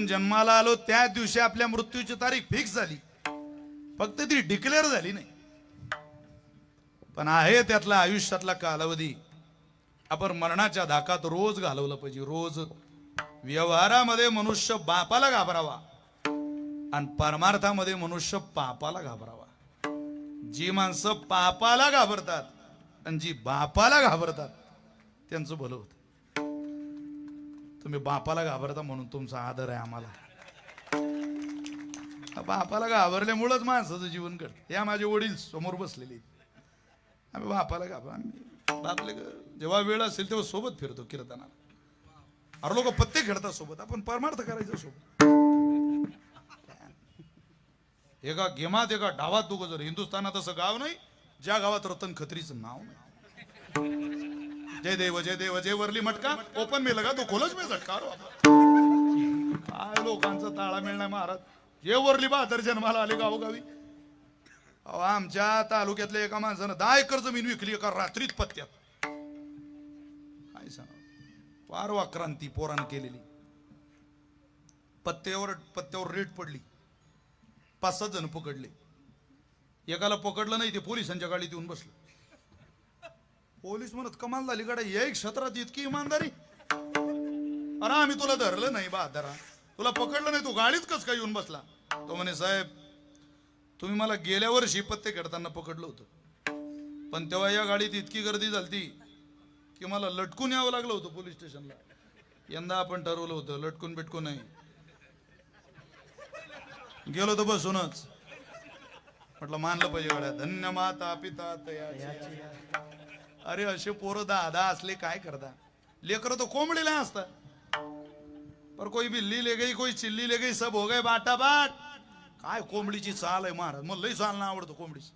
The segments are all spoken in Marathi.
जन्माला आलो त्या दिवशी आपल्या मृत्यूची तारीख फिक्स झाली, फक्त ती डिक्लेअर झाली नाही. पण आहे त्यातला आयुष्यातला कालावधी आपण मरणाच्या धाकात रोज घालवलं पाहिजे. रोज व्यवहारामध्ये मनुष्य बापाला घाबरावा आणि परमार्थामध्ये मनुष्य पापाला घाबरावा. जी माणसं पापाला घाबरतात आणि जी बापाला घाबरतात त्यांचं भलं होतं. तुम्ही बापाला घाबरता म्हणून तुमचा आदर आहे आम्हाला. बापाला घाबरल्यामुळंच माणसाचं जीवन घडतं. या माझे वडील समोर बसलेले, आम्ही बापाला घाबर, आम्ही बापले जेव्हा वेळ असेल तेव्हा सोबत फिरतो कीर्तनाला. अरे लोक पत्ते खेळतात सोबत, आपण परमार्थ करायचं सोबत. एका गेमात एका डावात दोघं. जर हिंदुस्थानात असं गाव नाही ज्या गावात रतन खत्रीचं नाव नाही. जय देव जय देव जय वरली मटका ओपन में लगा तो खोलच में झटका. काय लोकांचा ताळा मिळणार महाराज. जे वरली बहादर जन्माला आले गावोगावी. आमच्या तालुक्यातल्या एका माणसानं 10 एकर जमीन विकली एका रात्रीत पत्त्यात. काय सांग फार वाक्रांती पोरानं केलेली. पत्त्यावर रेट पडली. 5-7 जण पकडले. एकाला पकडलं नाही, ते पोलिसांच्या गाडीत येऊन बसलं. पोलीस म्हणत कमाल झाली गाड्या, एक क्षेत्रात इतकी इमानदारी. अरे आम्ही तुला धरलं नाही बहादरा, तुला पकडलं नाही, तू गाडीत कस काय येऊन बसला. तो म्हणे साहेब तुम्ही मला गेल्या वर्षी पत्ते खेळताना पकडलं होतं, पण तेव्हा या गाडीत इतकी गर्दी झालती की मला लटकून यावं लागलं होतं पोलीस स्टेशनला. यंदा आपण ठरवलं होतं लटकून बिटकून नाही, गेलो तर बसूनच. म्हटलं मानलं पाहिजे गाड्या. धन्य माता पिता तयाची. अरे असे पोरं 10 असले काय करता. लेकर तो कोंबडीला असतात, पर कोई बिल्ली ले गई कोई चिल्ली ले गई सब हो गए बाटा बाट. काय कोंबडीची चाल आहे महाराज, मला लई चाल ना आवडतो कोंबडीची.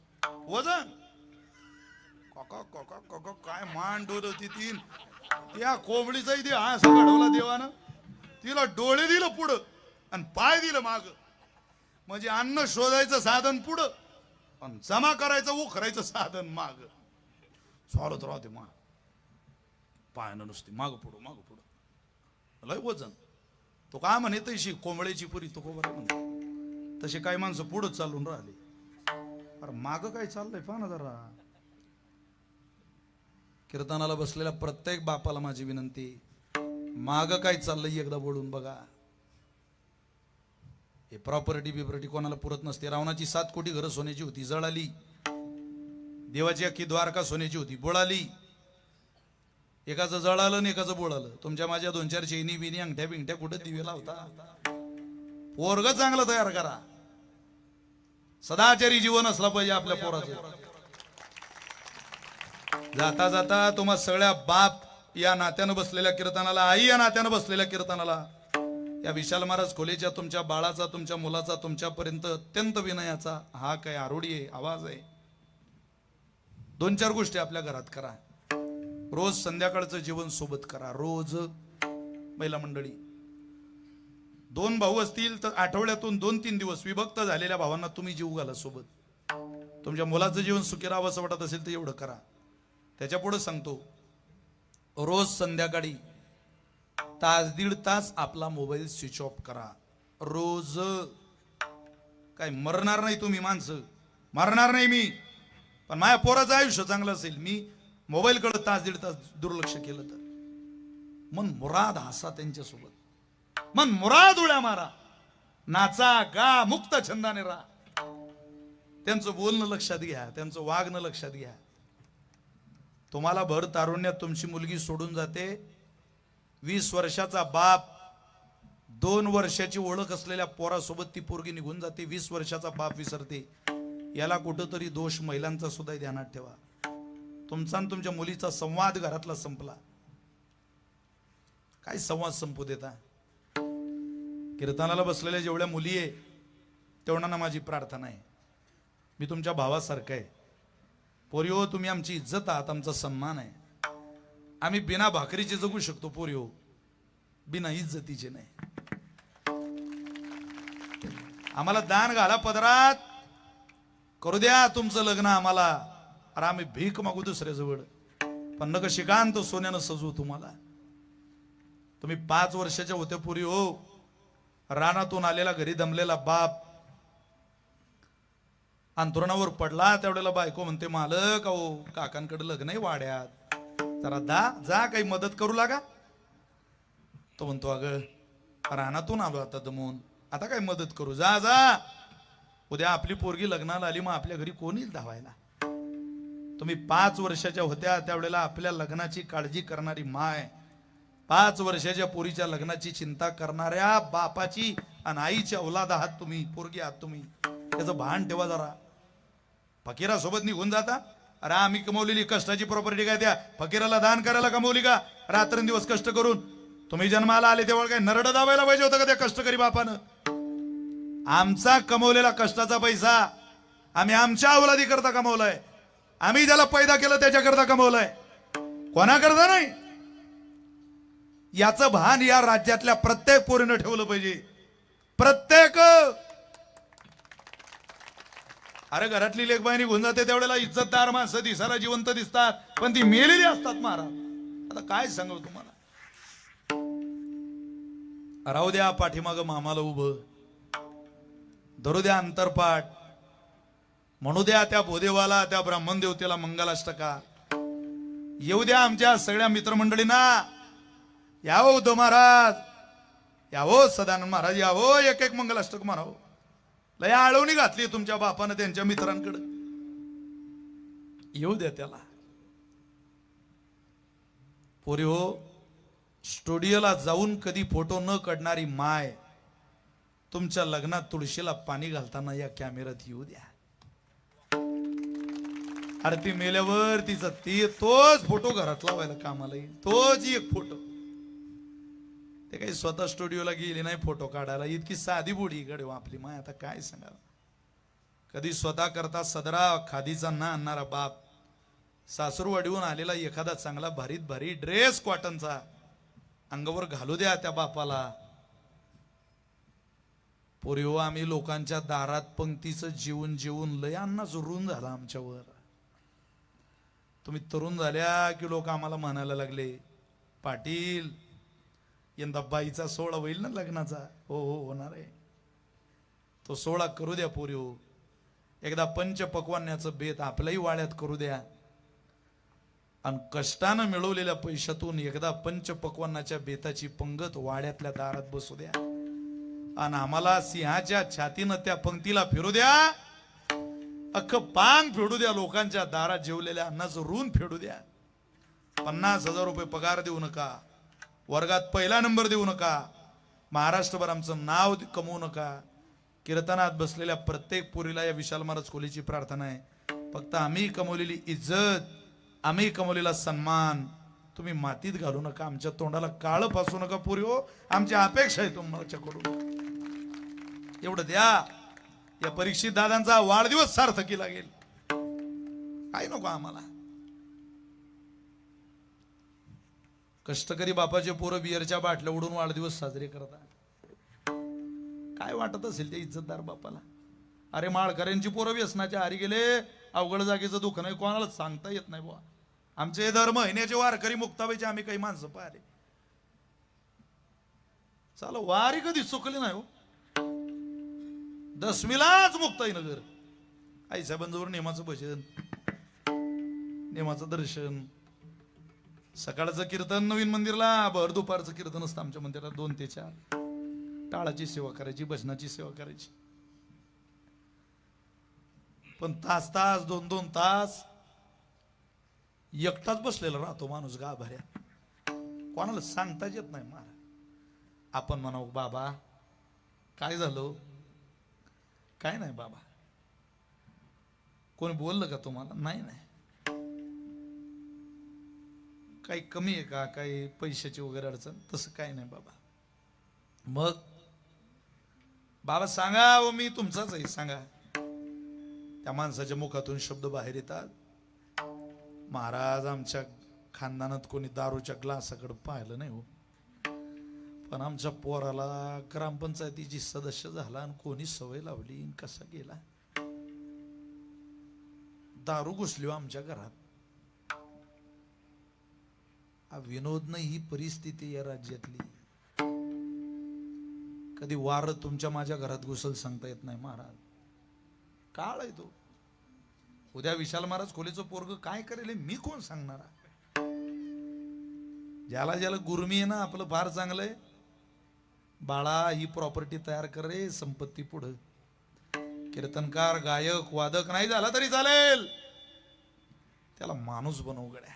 वजन काका काय मान डोल होती तीन. त्या कोंबडीचा इथे हा असा घडवला देवानं. तिला डोळे दिलं पुढं आणि पाय दिलं माग. म्हणजे अन्न शोधायचं साधन पुढं आणि जमा करायचं उखरायचं साधन माग. चालत राहते मा पायानं नुसती माग पुढं लय वजन. तो काय म्हणे तशी कोंबड्याची पुरी तो कोबरा म्हणतो. तसे काही माणसं पुढं चालून राहिले. अरे माग काय चाललंय पहा ना जरा. कीर्तनाला बसलेल्या प्रत्येक बापाला माझी विनंती, माग काय चाललंय एकदा बोलून बघा. हे प्रॉपर्टी कोणाला पुरत नसते. रावणाची 7 कोटी घरं सोन्याची होती, जळाली. देवाची अख्खी द्वारका सोन्याची होती, बुडाली. एकाचं जळालं आणि एकाचं बुडालं. तुमच्या माझ्या 2-4 चेनी बिनी अंगठ्या बिंगठ्या कुठे दिवे लावता. पोरग चांगलं तयार करा. सदाचारी जीवन असलं पाहिजे आपल्या पोराचं. जाता जाता तुम्हा सगळ्या बाप या नात्यानं बसलेल्या कीर्तनाला, आई या नात्यानं बसलेल्या कीर्तनाला, या विशाल महाराज खोलेच्या तुमच्या बाळाचा तुमच्या मुलाचा तुमच्यापर्यंत अत्यंत विनयाचा हा काय आरोडी आहे, आवाज आहे. 2-4 गोष्टी आपल्या घरात करा. रोज संध्याकाळचं जीवन सोबत करा. रोज महिला मंडळी 2 भाऊ असतील तर आठवड्यातून 2-3 दिवस विभक्त झालेल्या भावांना तुम्ही जीव घाला सोबत. तुमच्या मुलाचं जीवन सुखी राहावं असं वाटत असेल तर एवढं करा. त्याच्या पुढे सांगतो, रोज संध्याकाळी 1-1.5 तास आपला मोबाईल स्विच ऑफ करा. रोज. काय मरणार नाही तुम्ही माणसं, मरणार नाही मी, पण माझ्या पोराचं आयुष्य चांगलं असेल. मी मोबाईल कडे 1-1.5 तास दुर्लक्ष केलं तर मन मुराद हसा त्यांच्यासोबत, मन मुराद उड्या मारा, नाचा गा, मुक्त छंदाने राहा. त्यांचं बोलणं लक्षात घ्या, त्यांचं वागणं लक्षात घ्या. तुम्हाला भर तारुण्यात तुमची मुलगी सोडून जाते. 20 वर्षाचा बाप 2 वर्षाची ओळख असलेल्या पोरासोबत ती पोरगी निघून जाते. 20 वर्षाचा बाप विसरते. याला कुठंतरी दोष महिलांचा सुद्धा ध्यानात ठेवा. तुमचा आणि तुमच्या मुलीचा संवाद घरातला संपला. काय संवाद संपू देता. कीर्तनाला बसलेल्या जेवढ्या मुली आहे तेवढ्यांना माझी प्रार्थना आहे, मी तुमच्या भावासारखं आहे. पोरिओ तुम्ही आमची इज्जत आहात, आमचा सन्मान आहे. आम्ही बिना भाकरीचे जगू शकतो पोरिओ, बिना इज्जतीचे नाही. आम्हाला दान घाला पदरात, करू द्या तुमचं लग्न आम्हाला. अरे आम्ही भीक मागू दुसऱ्याजवळ, पण नका शिकांत सोन्यानं सजवू तुम्हाला. तुम्ही 5 वर्षाच्या होत्या पोरिओ, रानातून आलेला घरी दमलेला बाप अंथरुणावर पडला. त्यावेळेला बायको म्हणते, मालक अहो काकांकडे लग्न आहे वाड्यात, जरा जा काही मदत करू लागा. तो म्हणतो, अगं रानातून आलो आता दमून, आता काय मदत करू, जा जा. उद्या आपली पोरगी लग्नाला आली, मग आपल्या घरी कोण येईल धावायला. तुम्ही 5 वर्षाच्या होत्या त्यावेळेला आपल्या लग्नाची काळजी करणारी माय, 5 वर्षाच्या पोरीच्या लग्नाची चिंता करणाऱ्या बापाची आणि आईची औलाद आहात तुम्ही, पोरगी आहात तुम्ही. त्याचं भान ठेवा जरा. फकीरासोबत निघून जाता, अरे आम्ही कमवलेली कष्टाची प्रॉपर्टी काय त्या फकीराला दान करायला कमवली का, रात्रंदिवस कष्ट करून. तुम्ही जन्माला आले तेव्हा काय नरड दाबायला पाहिजे होतं का त्या कष्टकरी बापानं. आमचा कमवलेला कष्टाचा पैसा आम्ही आमच्या औलादी करता कमवलाय, आम्ही ज्याला पैदा केलं त्याच्याकरता कमवलाय, कोणाकरता नाही. याचं भान या राज्यातल्या प्रत्येक पोरीनं ठेवलं पाहिजे. प्रत्येक. अरे घरातली लेखबाई निघून जाते त्यावेळेला इज्जतदार माणसं दिसायला जिवंत दिसतात, पण ती मेलेली असतात महाराज. आता काय सांगू तुम्हाला. राहू द्या पाठीमाग मामाला उभं, धरू द्या अंतरपाठ, म्हणू द्या त्या भोदेवाला त्या ब्राह्मण देवतेला मंगलाष्टका, येऊ द्या आमच्या सगळ्या मित्रमंडळींना, यावो उद्धव महाराज, यावो सदानंद महाराज, यावो एक एक मंगलाष्टक म्हणावं. लय आळवणी घातली तुमच्या बापानं त्यांच्या मित्रांकडे, येऊ द्या त्याला. पोरी हो, स्टुडिओला जाऊन कधी फोटो न काढणारी माय तुमच्या लग्नात तुळशीला पाणी घालताना या कॅमेऱ्यात येऊ द्या. अरे ती मेल्यावर तिचा तोच फोटो घरात लावायला कामाला येईल, तोच एक फोटो. ते काही स्वतः स्टुडिओला गेली नाही फोटो काढायला, इतकी साधी बुडी गडे आपली माय. आता काय सांगा. कधी स्वतः करता सदरा खादीचा ना आणणारा बाप, सासूरवाडीहून आलेला एखादा चांगला भारीत भारी ड्रेस कॉटनचा अंगावर घालू द्या त्या बापाला. पोरी हो, आम्ही लोकांच्या दारात पंक्तीचं जेवून जेवून लय अन्ना जुरून झाला आमच्यावर. तुम्ही तरुण झाल्या की लोक आम्हाला म्हणायला लागले, पाटील यंदा बाईचा 16 होईल ना लग्नाचा. हो हो होणार आहे, तो 16 करू द्या पोरी हो. एकदा पंचपक्वान्याचं बेत आपल्याही वाड्यात करू द्या, आणि कष्टानं मिळवलेल्या पैशातून एकदा पंचपक्वान्नाच्या बेताची पंगत वाड्यातल्या दारात बसू द्या, आणि आम्हाला सिंहाच्या छातीनं त्या पंक्तीला फिरू द्या. अख्खं पांग फेडू द्या, लोकांच्या दारात जेवलेल्या अन्नाचं ऋण फेडू द्या. 50,000 रुपये पगार देऊ नका, वर्गात पहिला नंबर देऊ नका, महाराष्ट्रभर आमचं नाव कमवू नका. कीर्तनात बसलेल्या प्रत्येक पोरीला या विशाल महाराज कोहलीची प्रार्थना आहे, फक्त आम्ही कमवलेली इज्जत, आम्ही कमवलेला सन्मान तुम्ही मातीत घालू नका, आमच्या तोंडाला काळ फासू नका पोरी हो. आमची अपेक्षा आहे तुमच्याकडून एवढं द्या. या परीक्षित दादांचा वाढदिवस सार्थकी लागेल, काय नको आम्हाला. कष्टकरी बापाचे पोरं बियरच्या बाटल्या उडून वाढदिवस साजरे करतात, काय वाटत असेल त्या इज्जतदार बापाला. अरे माळकऱ्यांची पोरं व्यसनाच्या आरी गेले, अवघड जागेचं दुःख नाही, कोणाला सांगता येत नाही बुवा. आमचे दर महिन्याचे वारकरी मुक्ताबाईचे आम्ही काही माणसं पाहिले, चाल वारी कधी चुकली नाही हो. दशमीलाच मुक्ताई नगर आईसाहेबांजवळ नेमाचं भजन, नेमाचं दर्शन, सकाळचं कीर्तन नवीन मंदिरला, भर दुपारचं कीर्तन असतं आमच्या मंदिरात 2 ते 4. टाळाची सेवा करायची, भजनाची सेवा करायची. पण तास 2-2 तास एकटाच बसलेला राहतो माणूस गाभाऱ्यात, कोणाला सांगताच येत नाही. मला आपण म्हणाव, बाबा काय झालं, काय नाही बाबा, कोणी बोललं का तुम्हाला, नाही नाही, काही कमी आहे का, काही पैशाची वगैरे अडचण, तसं काही नाही बाबा. मग बाबा सांगा, व मी तुमचाच आहे सांगा. त्या माणसाच्या मुखातून शब्द बाहेर येतात, महाराज आमच्या खानदानात कोणी दारूच्या ग्लासाकडे पाहिलं नाही हो, पण आमच्या पोराला ग्रामपंचायतीची सदस्य झाला आणि कोणी सवय लावली, कसा गेला, दारू घुसली आमच्या घरात. विनोद नाही, ही परिस्थिती या राज्यातली. कधी वार तुमच्या माझ्या घरात घुसल सांगता येत नाही महाराज. काळ आहे तो. उद्या विशाल महाराज खोलीचं पोरग काय करेल हे मी कोण सांगणार. ज्याला ज्याला गुरमी आहे ना आपलं फार चांगलंय. बाळा ही प्रॉपर्टी तयार कर रे, संपत्ती पुढं. कीर्तनकार गायक वादक नाही झाला तरी चालेल, त्याला माणूस बनव गड्या.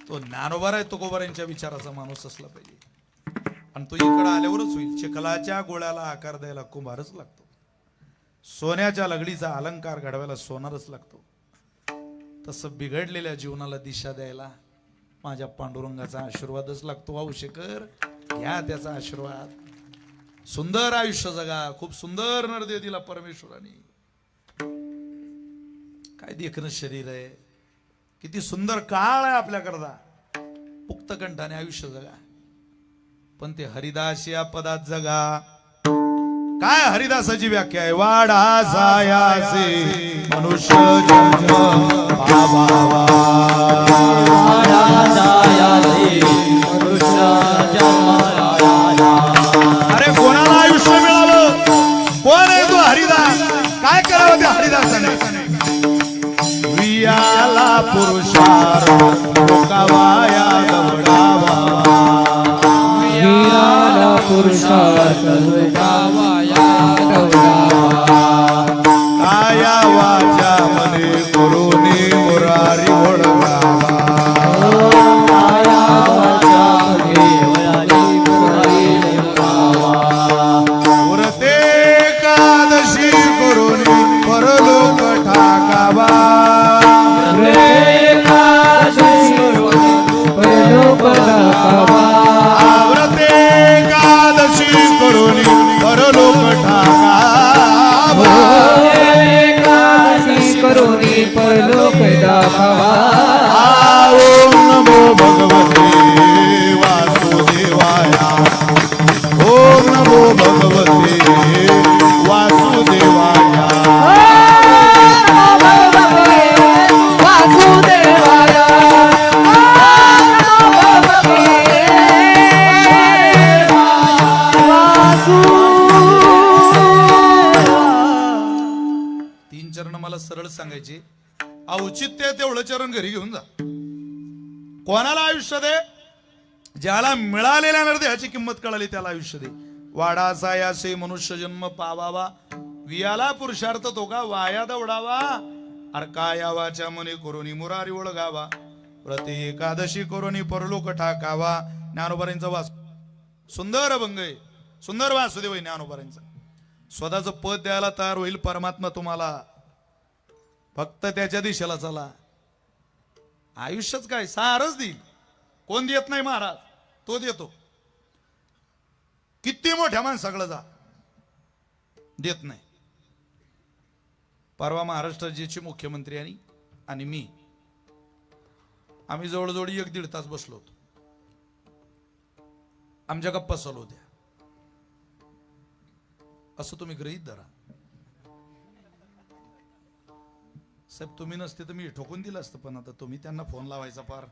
तो ज्ञानोबा आहे तुकोबा यांच्या विचाराचा माणूस असला पाहिजे. आणि तो इकडं आल्यावरच होईल. चिखलाच्या गोळ्याला आकार द्यायला कुंभारच लागतो. सोन्याच्या लगडीचा अलंकार घडवायला सोनारच लागतो. तसं बिघडलेल्या जीवनाला दिशा द्यायला माझ्या पांडुरंगाचा आशीर्वादच लागतो. वाहू शेखर घ्या त्याचा आशीर्वाद. सुंदर आयुष्य जगा. खूप सुंदर नरदेव दिला परमेश्वराने. काय देखणं शरीर आहे. किती सुंदर काळ आहे आपल्याकरता. पुक्त कंठाने आयुष्य जगा. पण ते हरिदास या पदात जगा. काय हरिदासाची व्याख्या आहे. वाडासायासे मनुष्य जन्म पावावा. अरे कोणाला आयुष्य मिळावं. कोण आहे तो हरिदास. काय करावं त्या हरिदासाने. वियाला पुरुषार्थ लोकावाया दवडावा. वियाला पुरुषार्थ लोकावाया दवडावा. काया वाचा मने करुणी मुरारी ओळखावा. काया वाचा मने मुरारी ओळखावा. पुरते एकादशी करुणी परलोक ठाकावा. एकादशी करुणी परलोक ठाकावा. एकादशी करुणी परलोक ठाकावा. एकादशी करुणी परलोक ठाकावा. ओम नमो भगवते वासुदेवाया. ओम नमो भगवते वासुदेवाया. मला सरळ सांगायचे. औचित्य तेवढं चरण घरी घेऊन जा. कोणाला आयुष्य दे. ज्याला मिळालेल्या नरदेहाची किंमत कळाली त्याला आयुष्य दे. वाडासा यासे मनुष्य जन्म पावावा. वियाला पुरुषार्थ तो का वाया दवडावा. अर्काया वाचा मने करुणी मुरारी ओळगावा. प्रति एकादशी करुणी परलोक ठाकावा. ज्ञानोबारांचा वास सुंदर अभंग आहे. सुंदर वासुदेव ज्ञानोबारांचा. स्वतःचं पद द्यायला तयार होईल परमात्मा तुम्हाला. फक्त त्याच्या दिशेला चला. आयुष्यच काय सारच देईल. कोण देत नाही महाराज. तो देतो. किती मोठ्या माणसाकडे जा देत नाही. परवा महाराष्ट्राचे मुख्यमंत्री आणि मी आम्ही जवळजवळ 1-1.5 तास बसलो होतो. आमच्या गप्पा चालू होत्या. असं तुम्ही गृहीत धरा. साहेब तुम्ही नसते तर मी ठोकून दिलं असतं. पण आता तुम्ही त्यांना फोन लावायचा पार.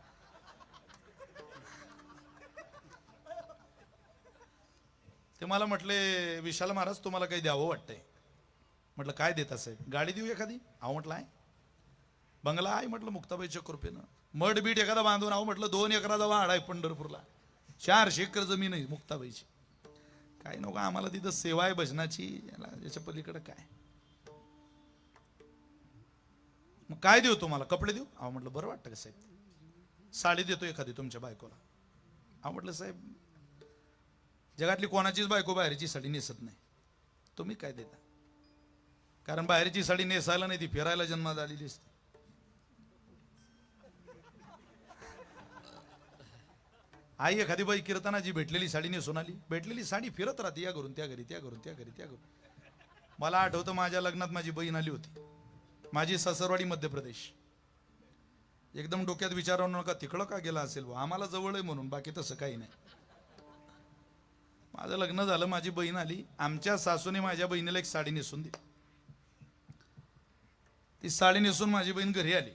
ते मला म्हटले विशाल महाराज तुम्हाला काही द्यावं वाटतंय. म्हटलं काय देता साहेब. गाडी देऊ एखादी. अहो म्हटलं आहे. बंगला आहे म्हटलं मुक्ताबाईच्या कृपेनं. मड बीट एखादा बांधून. अहो म्हटलं 2 एकराचा वाडा आहे पंढरपूरला. 400 एकर जमीन आहे मुक्ताबाईची. काय नको आम्हाला तिथं सेवा आहे भजनाची. याच्या पलीकडे काय. मग काय देऊ तुम्हाला. कपडे देऊ. अहो म्हटलं बरं वाटतं का साहेब. साडी देतो एखादी तुमच्या बायकोला. अहो म्हटलं साहेब जगातली कोणाचीच बायको बाहेरची साडी नेसत नाही. तुम्ही काय देता. कारण बाहेरची साडी नेसायला नाही ती फिरायला जन्मात आलेली असते. आई एखादी बाई कीर्तनाची भेटलेली साडी नेसून आली. भेटलेली साडी फिरत राहते. या घरून त्या घरी त्या घरून त्या घरी त्या घरून. मला आठवतं माझ्या लग्नात माझी बहीण आली होती. माझी सासरवाडी मध्य प्रदेश. एकदम डोक्यात विचारू नका तिकडं का गेला असेल. आम्हाला जवळ आहे म्हणून. बाकी तसं काही नाही. माझं लग्न झालं. माझी बहीण आली. आमच्या सासूने माझ्या बहिणीला एक साडी नेसून दिली. ती साडी नेसून माझी बहीण घरी आली.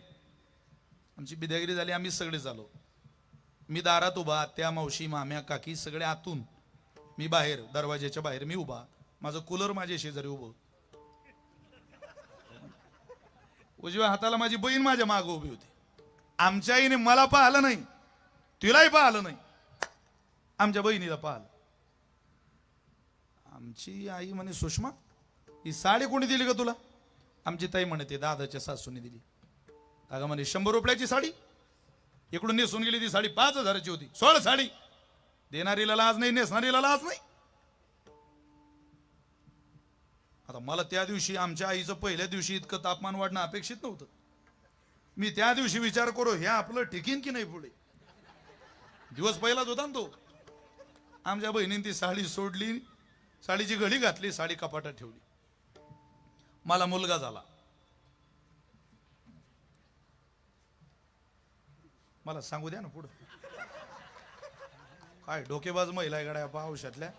आमची बिद्यागिरी झाली. आम्ही सगळे झालो. मी दारात उभा. आत्या मावशी माम्या काकी सगळे आतून. मी बाहेर दरवाजाच्या बाहेर मी उभा, माझं कूलर माझ्या शेजारी उभं, उजव्या हाताला माझी बहीण माझ्या मागे उभी होती. आमच्या आईने मला पाहिलं नाही, तिलाही पाहिलं नाही, आमच्या बहिणीला पाहिलं. आमची आई म्हणे, सुषमा ही साडी कोणी दिली का तुला? आमची ताई म्हणते, दादाच्या सासूने दिली. अगं म्हणे 100 रुपयाची साडी, इकडून नेसून गेली ती साडी 5,000ची होती. सोड साडी, देणारीला लाज नाही, नेसणारीला लाज नाही. आता मला त्या दिवशी आमच्या आईचं पहिल्या दिवशी इतकं तापमान वाढणं अपेक्षित नव्हतं. मी त्या दिवशी विचार करू, हे आपलं टिकीन की नाही पुढे. दिवस पहिलाच होता ना तो. आमच्या बहिणीने ती साडी सोडली, साडीची घडी घातली, साडी कपाटात ठेवली. मला मुलगा झाला. मला सांगू द्या ना पुढं. काय डोकेबाज महिला आहे गड्या पावसातल्या.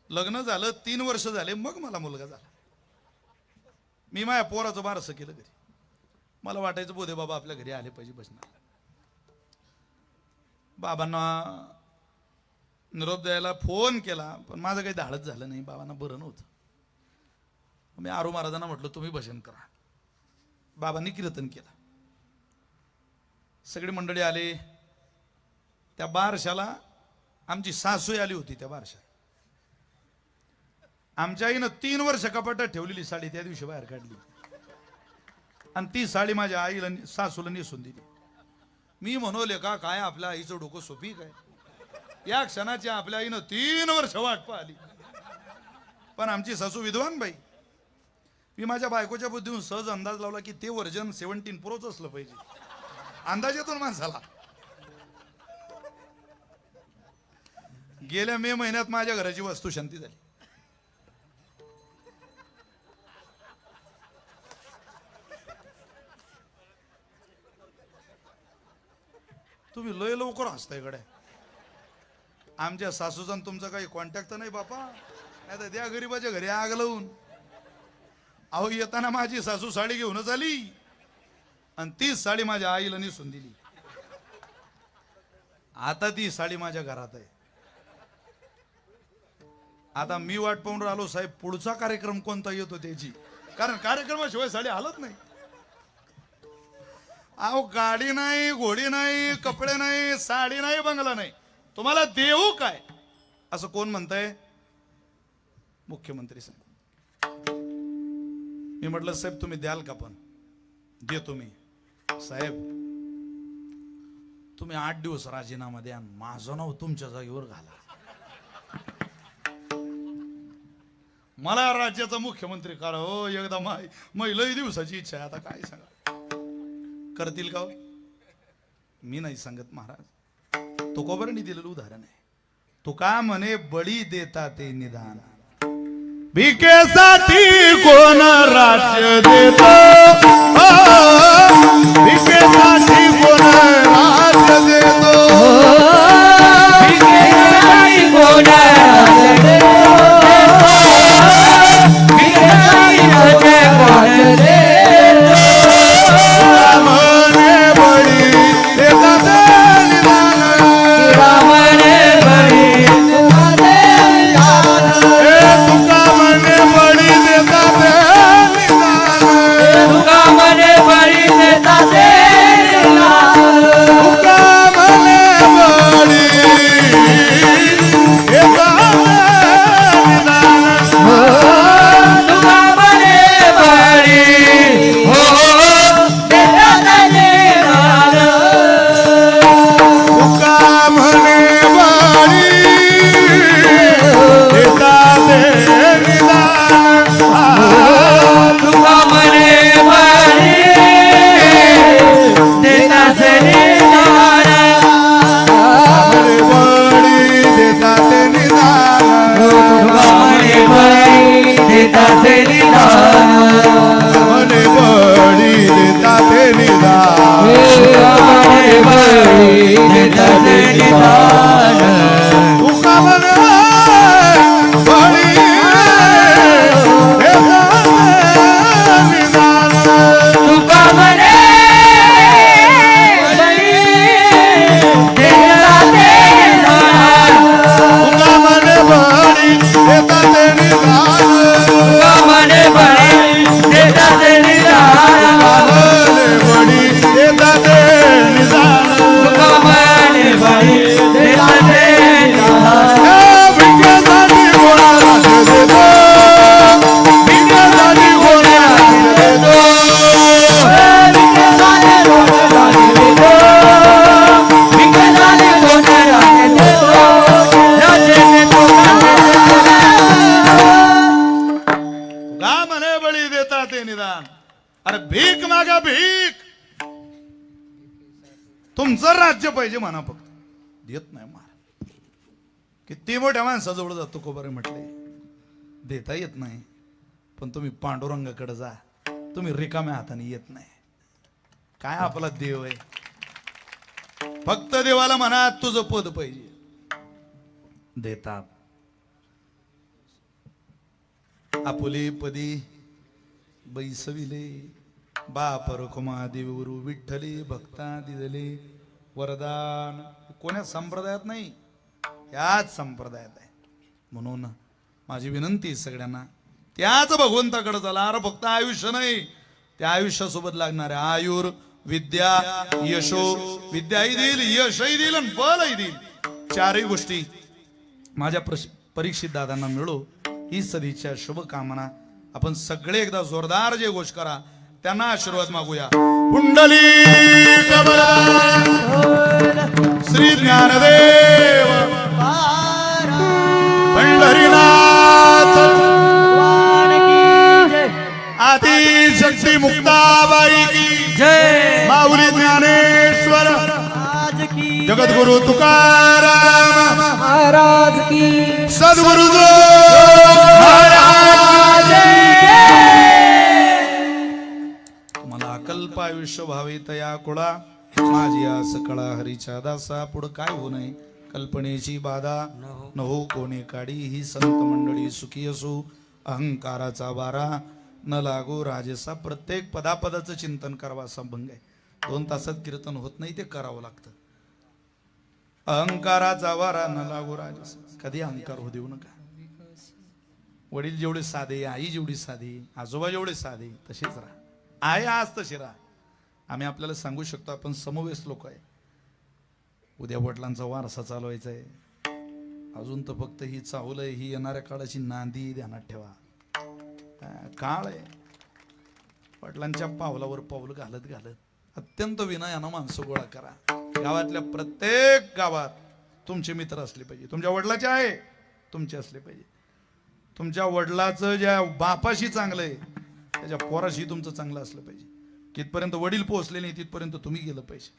लग्न झालं 3 वर्ष झाले, मग मला मुलगा झाला. मी माझ्या पोराचं बारसं केलं घरी. मला वाटायचं बोधे बाबा आपल्या घरी आले पाहिजे बसणार. बाबांना निरोप द्यायला फोन केला, पण माझं काही धाडच झालं नाही. बाबांना बरं नव्हतं. मी आरू महाराजांना म्हटलं तुम्ही भजन करा. बाबांनी कीर्तन केलं. सगळी मंडळी आले. त्या बारशाला आमची सासू आली होती. त्या बारशाला आमच्या आईनं 3 वर्ष कपाटात ठेवलेली साडी त्या दिवशी बाहेर काढली, आणि ती साडी माझ्या आईला सासूला नेसून दिली. मी म्हणवले का काय आपल्या आईचं डोकं सोपी काय. या क्षणाची आपल्या आईनं 3 वर्ष वाट पाहिली. पण आमची सासू विद्वान बाई. मी माझ्या बायकोच्या बुद्धीहून सहज अंदाज लावला की ते वर्जन 17 प्रोच असलं पाहिजे. अंदाज येतो ना माणसाला. गेल्या मे महिन्यात माझ्या घराची वस्तू शांती झाली. तुम्ही लय लवकर हसताय कडे. आमच्या सासूचा तुमचा काही कॉन्टॅक्ट तर नाही बापा, नाही तर त्या गरीबाच्या घरी आग लावून. अहो येताना माझी सासू साडी घेऊनच आली, आणि तीच साडी माझ्या आईला नेसून दिली. आता ती साडी माझ्या घरात आहे. आता मी वाट पाहून राहिलो साहेब पुढचा कार्यक्रम कोणता येतो त्याची, कारण कार्यक्रमाशिवाय साडी हालत नाही. अहो गाडी नाही, घोडी नाही, कपडे नाही, साडी नाही, बंगला नाही, तुम्हाला देऊ काय असं कोण म्हणताय? मुख्यमंत्री साहेब. मी म्हटलं साहेब तुम्ही द्याल का? पण देतो मी. साहेब तुम्ही 8 दिवस राजीनामा द्या, माझं नाव तुमच्या जागेवर घाला. मला राज्याचा मुख्यमंत्री करा हो एकदा. लई दिवसाची इच्छा आहे. आता काय सांगा, करतील का? मी नाही सांगत महाराज. तो कोबरनी दिलेलं उदाहरण आहे. तो का म्हणे बळी देता ते निदान, भिकेसाठी कोण राज्य देत, भिकेसाठी कोण राज्य देतो, भिकेसाठी कोण राज्य देतो, भिकेसाठी कोण राज्य देतो. तुका मने बळी देता ते राज्य पाहिजे म्हणा फक्त. देत नाही महाराज. किती मोठ्या माणसाजवळ जातो कोबारे म्हटले, देता येत नाही. पण तुम्ही पांडुरंगाकडे जा, तुम्ही रिकाम्या हाताने येत नाही. काय आपला देव आहे. फक्त देवाला म्हणा तुझं पद पाहिजे, देतात. आपुले पदी बैसविले, बाप रखुमा देवरू विठ्ठले, भक्ता दिदले वरदान. कोण्या संप्रदायात नाही, याच संप्रदायात आहे. म्हणून माझी विनंती सगळ्यांना, त्याच भगवंताकडे चला. अरे फक्त आयुष्य नाही, त्या आयुष्यासोबत लागणारे आयुर विद्या यशो. विद्याही देईल, यशही देईल आणि बलही देईल. चारही गोष्टी माझ्या परीक्षित दादांना मिळो ही सदिच्छा शुभकामना. आपण सगळे एकदा जोरदार जे घोष करा, त्यांना आशीर्वाद मागूया. कुंडली श्री ज्ञानदेव पंढरीनाथ आदि शक्ती मुक्ताबाई की जय. माऊली ज्ञानेश्वर जगद्गुरु तुकाराम महाराज की, सद्गुरु महाराज. तुम्हाला अकल्प आयुष्य व्हावे तया कुळा, माझी आस कळा हरीच्या दासा. पुढं काय होऊ नये कल्पनेची बाधा, न हो कोणी काढी. ही संत मंडळी सुखी असो, अहंकाराचा वारा न लागो राजसा. प्रत्येक पदापदाचं चिंतन करावं असा भंग आहे. 2 तासात कीर्तन होत नाही, ते करावं लागतं. अहंकाराचा वारा न लागो राजसा. कधी अहंकार हो देऊ नका. वडील जेवढे साधे, आई जेवढी साधी, आजोबा जेवढे साधे, तसेच राहा. आहे आज तसे राहा. आम्ही आपल्याला सांगू शकतो, आपण समवेस लोक आहे. उद्या वडिलांचा वारसा चालवायचा आहे. अजून तर फक्त ही चावलं आहे, ही येणाऱ्या काळाची नांदी ध्यानात ठेवा. काळ आहे. वडिलांच्या पावलावर पाऊल घालत घालत अत्यंत विनयानं माणसं गोळा करा. गावातल्या प्रत्येक गावात तुमचे मित्र असले पाहिजे. तुमच्या वडिलाचे आहे, तुमचे असले पाहिजे. तुमच्या वडिलाचं ज्या बापाशी चांगलं आहे, त्याच्या पोराशी तुमचं चांगलं असलं पाहिजे. कितपर्यंत वडील पोहोचले नाही तिथपर्यंत तुम्ही गेलं पाहिजे.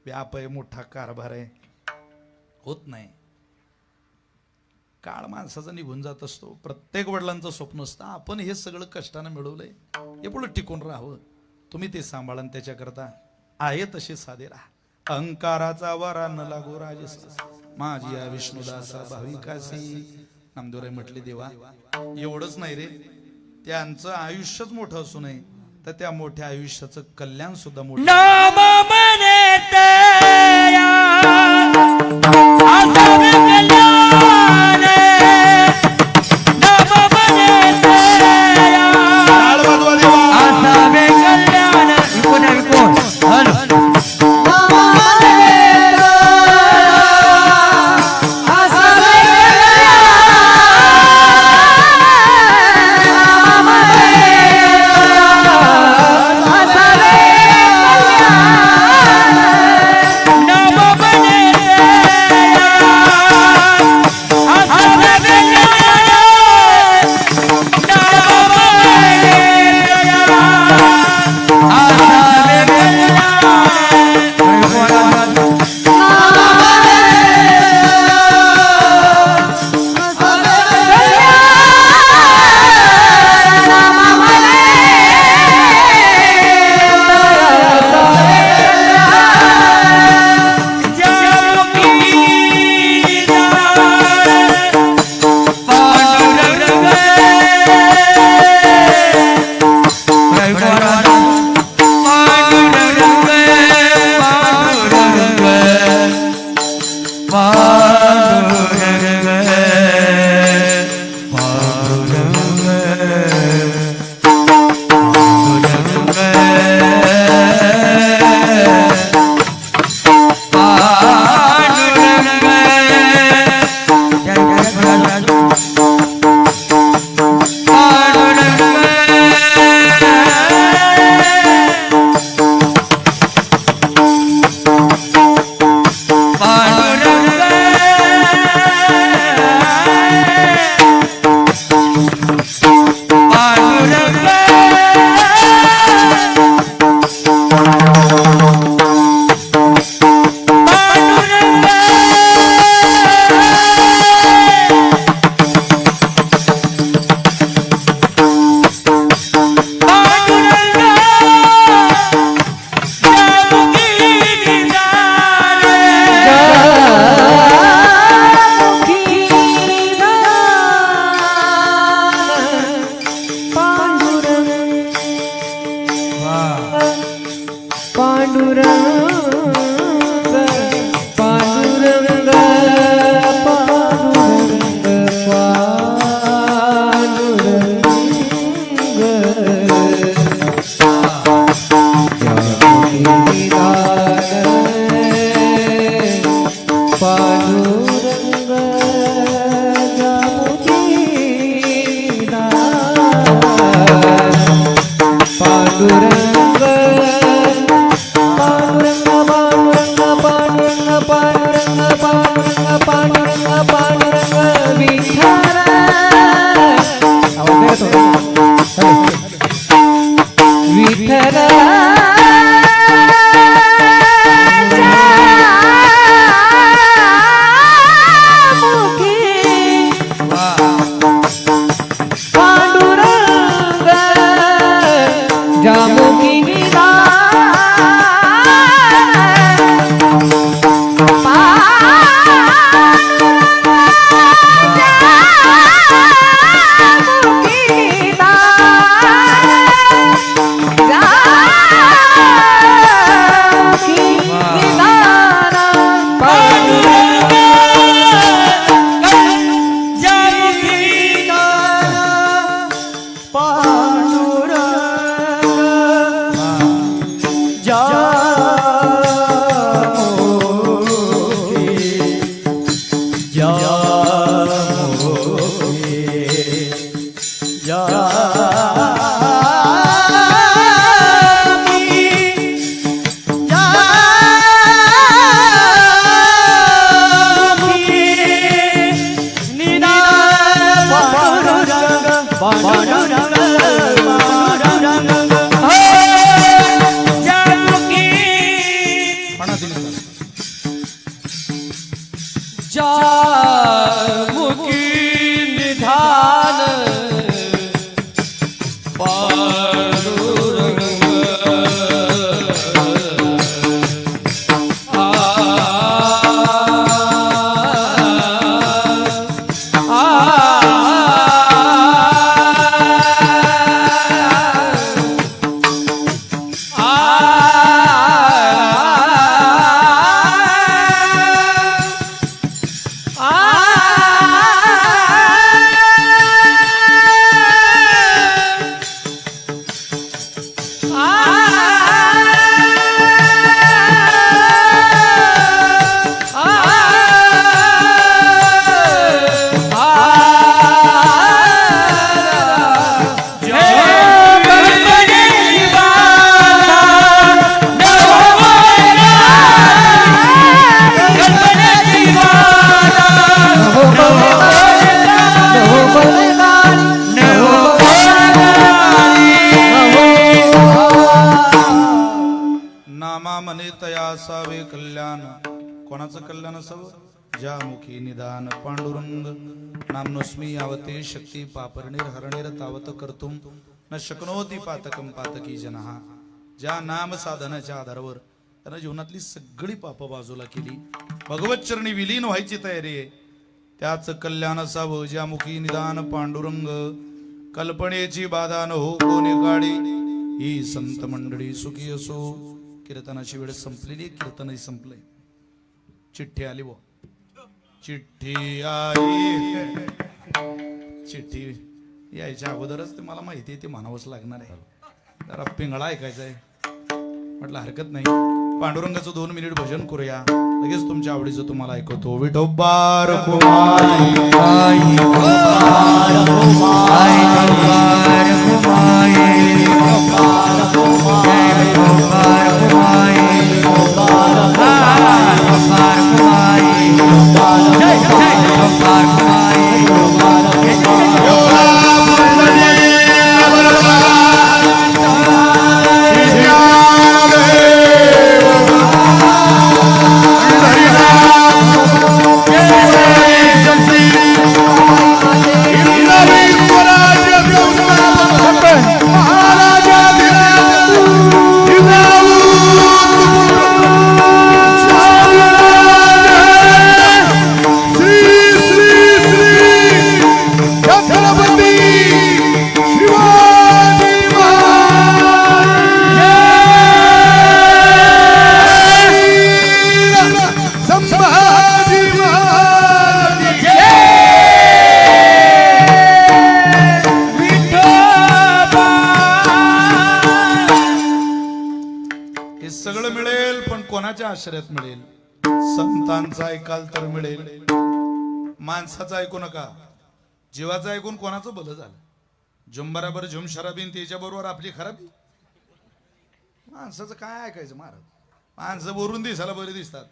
व्याप आहे, मोठा कारभार आहे, होत नाही. काळ माणसाचा निघून जात असतो. प्रत्येक वडिलांचं स्वप्न असतं आपण हे सगळं कष्टानं मिळवलंय, हे पुढे टिकून राहावं. तुम्ही ते सांभाळून त्याच्याकरता आहे तसे साधे राहा. अहंकाराचा वारा न लागो राजस, माझी या विष्णुदासा भाविकासी. नामदेवराय म्हटले, देवा एवढंच नाही रे, त्यांचं आयुष्यच मोठं असू नये, तर त्या मोठ्या आयुष्याचं कल्याण सुद्धा मोठं. नाम पांडुरंग जामुदीना पांडुरंग पांडुरंग पांडुरंग पांडुरंग पांडुरंग पांडुरंग पांडुरंग विठ्ठल विठ्ठल असावे कल्याण. कोणाचं कल्याण असावं? ज्या मुखी निदान पांडुरंग नामनोस्मी यावते शक्ती पापरणीर हरणीर तावत कर्तुम न शक्नोती पातकम पातकी जनहा. ज्या नाम साधनाच्या आधारावर त्यानं जीवनातली सगळी पाप बाजूला केली, भगवत चरणी विलीन व्हायची तयारी आहे, त्याच कल्याण असावं. ज्या मुखी निदान पांडुरंग कल्पनेची बाधा न हो कोणी काढी. ही संत मंडळी सुखी असो. कीर्तनाची वेळ संपलेली, कीर्तनही संपलंय. चिठ्ठी आली वो, चिठ्ठी आई. चिठ्ठी यायच्या अगोदरच ते मला माहिती आहे, ते म्हणावंच लागणार आहे. जरा पिंगळा ऐकायचा आहे म्हटलं, हरकत नाही. पांडुरंगाचं 2 मिनिट भजन करूया, लगेच तुमच्या आवडीचं तुम्हाला ऐकवतो. विठोबार आश्रयात मिळेल. संतांचा ऐकाल तर मिळेल, माणसाचं ऐकू नका. जीवाचं ऐकून कोणाचं भलं झालं. झुंबराबर झुम शराबीन त्याच्या बरोबर आपली खराबी. माणसाचं काय ऐकायचं महाराज. माणसं वरून दिसायला बरे दिसतात,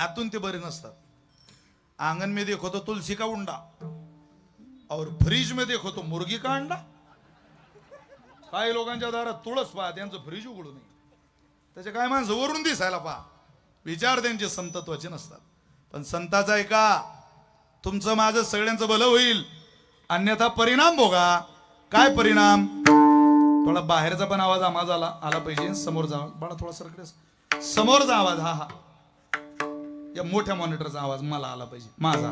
आतून ते बरे नसतात. आंगन में देखो तो तुलसी का उंडा और फ्रीज में देखो तो मुर्गी का अंडा. काही लोकांच्या दारात तुळस पहा, त्यांचं फ्रीज उघडू नये. त्याचे काय माणसं वरून दिसायला पहा, विचार त्यांचे संतत्वाचे नसतात. पण संताचा ऐका, तुमचं माझं सगळ्यांचं भलं होईल, अन्यथा परिणाम भोगा. काय परिणाम? थोडा बाहेरचा पण आवाज आम्हाला आला पाहिजे. समोरचा बाळा थोडा सरकडे, समोरचा आवाज हा हा या मोठ्या मॉनिटरचा आवाज मला आला पाहिजे. माझा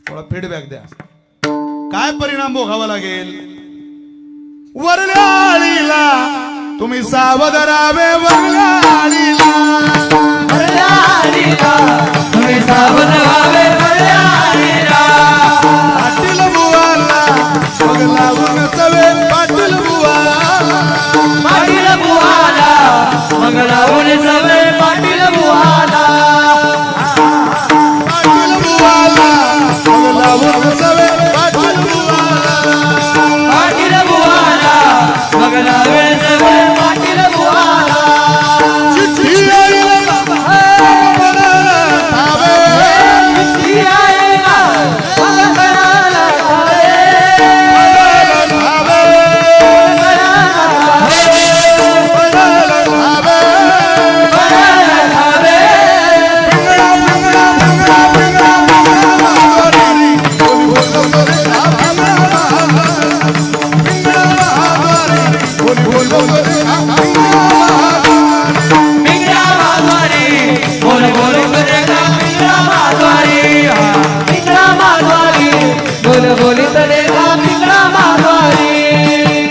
थोडा फीडबॅक द्या. काय परिणाम भोगावा लागेल? वरल्या आळीला तुम्ही सावध राहावे. वरल्या आळीला तुम्ही सावध व्हावे. पाटील बुवाला मग लावून सवे. पाटील बुवाला पाटील बुवाला मग लावून सवे. पाटील बुवाला पाटील बुवाला मग लावून सवे. पाटील बुवाला पाटील बुवाला मग लावे सवे. पाटील बुवाला चिठ्ठी आईला धावे. चिठ्ठी आईला मग कळाला धावे. धावे. कळाला धावे. धावे. कळाला धावे. पिंगळा पिंगळा पिंगळा पिंगळा महाद्वारी. बोली बोल महाद्वारी. पिंगळा माधवारी बोल बोल करेगा. पिंगळा माधवारी पिंगळा माधवारी बोल बोल करेगा. पिंगळा माधवारी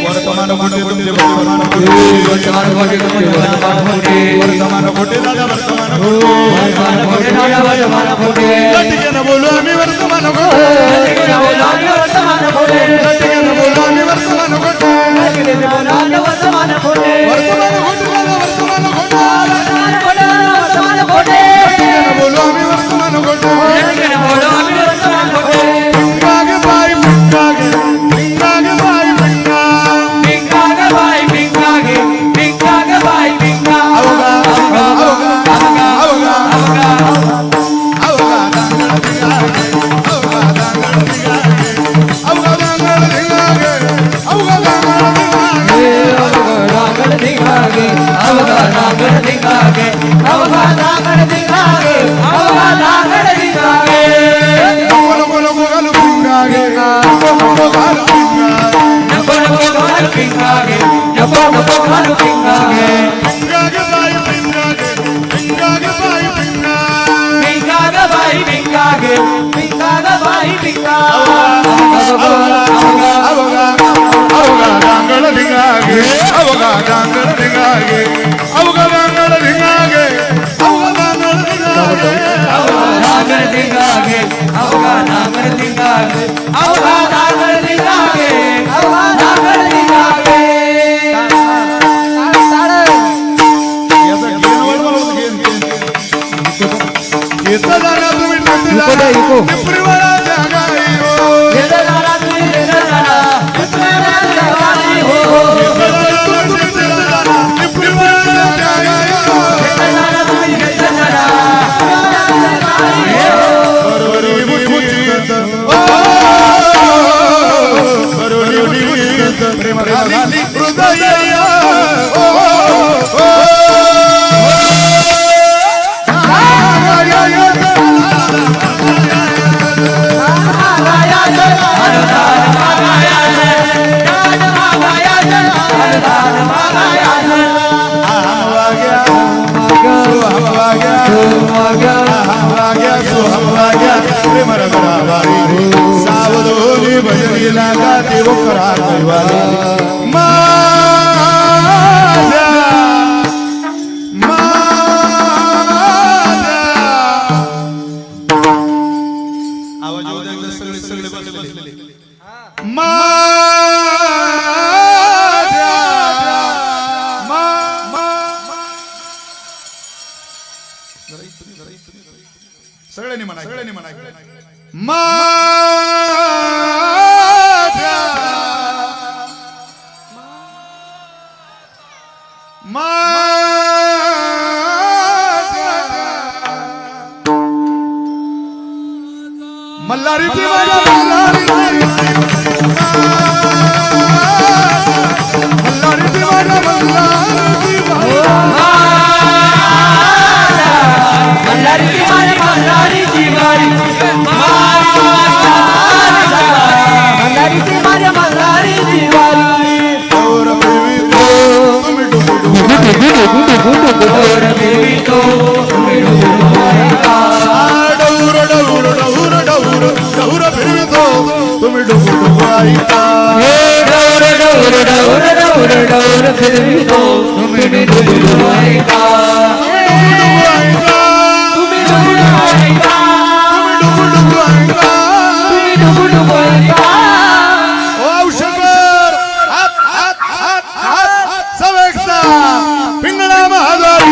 वर्तमान खोटे तुमचे वर्तमान खोटे. वर्तमान खोटे तुमचे वर्तमान खोटे. वर्तमान खोटे दादा वर्तमान खोटे. वर्तमान खोटे दादा वर्तमान खोटे. गट्टीनं बोलू आम्ही वर्तमान खोटे. गट्टीने बोला आम्ही वर्तमान खोटे. गट्टीनं बोलू आम्ही वर्तमान खोटे. गट्टीने बोला आम्ही वर्तमान खोटे. वर्तमान खोटे दादा वर्तमान खोटे. वर्तमान खोटे वर्तमान खोटे. गट्टीनं बोलू आम्ही वर्तमान खोटे. गट्टीने बोला आम्ही वर्तमान खोटे. पिंगागे बाई पिंगागे. पिंगागे बाई पिंगा. पिंगा ग बाई पिंगा गे. पिंगा ग बाई पिंगा. अवगा अवगा अवगा अवगा अवगा अवगा दांगड धिंगागे. अवगा दांगड धिंगागे. अवगा दांगड धिंगागे. अवगा दांगड धिंगागे. रागड़ दिखागे. अवगा रागड़ दिखागे. अवगा रागड़ दिखागे. अवगा रागड़ दिखागे. नको नको नको घालू पिंगागे. नको नको घालू पिंगागे. नको नको घालू पिंगागे. नको नको घालू पिंगागे. पिंगागे बाई पिंगागे. पिंगागे बाई पिंगा. पिंगा ग बाई पिंगा गे. पिंगा ग बाई पिंगा. अवगा अवगा दांगड धिंगागे. अवगा दांगड धिंगागे. अवगा दांगड धिंगागे. अवगा दांगड धिंगागे. अवगा रागड़ दिखागे. अवगा रागड़ दिखागे. अवगा रागड़ दिखागे. अवगा रागड़ दिखागे. याचा गेन वाढवा गेन. येता जाणार तुम्ही नंदीला. पिपरीवाडा जगाई हो. येता जाणार तुम्ही येता जाणार. पिपरीवाडा जगाई हो. येता जाणार तुम्ही नंदीला. पिपरीवाडा जगाई हो. येता जाणार तुम्ही येता जाणार. बरोबरी मुठी गत. बरोबरी मुठी गत. प्रेम घाली हृदय. सावधोनी भजनी लागा देव करा कैवारी. माझ्या माझ्या आवाज येऊ द्या एकदा सगळे सगळे बसलेले. सगळ्यांनी म्हणा मल्हारी ती माझ्या मल्हारी ती माझ्या मल्हारी ती मल्हारी ती माझ्या मल्हारी ती तुम्ही डुबू ऐका पिंगळा महादारी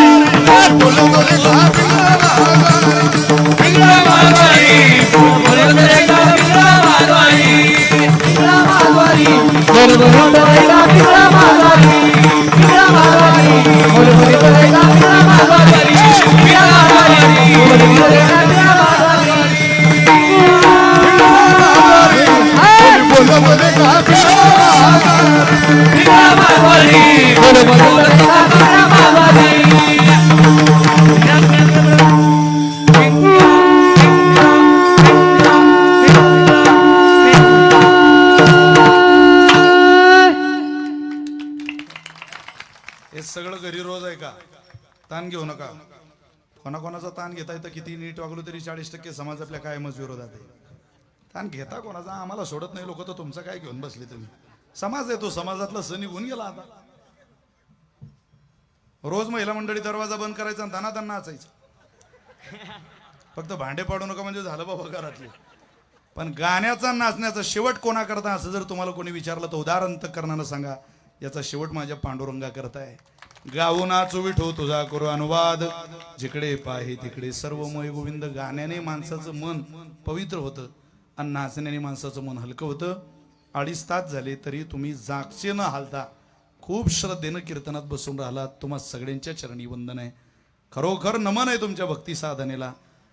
हे सगळं घरी रोज आहे का? ताण घेऊ नका. कोणाकोणाचा ताण घेता येतं किती नीट वागलो तरी 40% समाज आपल्या कायमच विरोधात आहे. ताण घेता कोणाचा आम्हाला सोडत नाही लोक, तर तुमचं काय घेऊन बसले तुम्ही? समाज आहे तो, समाजातला सण निघून गेला आता. रोज महिला मंडळी दरवाजा बंद करायचा आणि दाना नाचायचं. फक्त भांडे पाडू नका म्हणजे झालं बाबा घरातले. पण गाण्याचा नाचण्याचा शेवट कोणा करता असं जर तुम्हाला कोणी विचारलं तर उदाहरण करणारं सांगा, याचा शेवट माझ्या पांडुरंगा करताय. गाऊ नाचू विठो तुझा करू अनुवाद, जिकडे पाहे तिकडे सर्वमय गोविंद. गाण्याने माणसाचं मन पवित्र होतं आणि नाचण्याने माणसाचं मन हलकं होतं. 2.5 तास झाले तरी तुम्ही जागचे न हालता खूप श्रद्धेनं कीर्तनात बसून राहिलात. तुम्हा सगळ्यांच्या चरणी वंदन आहे. खरोखर नमन आहे तुमच्या भक्ती साधनेला.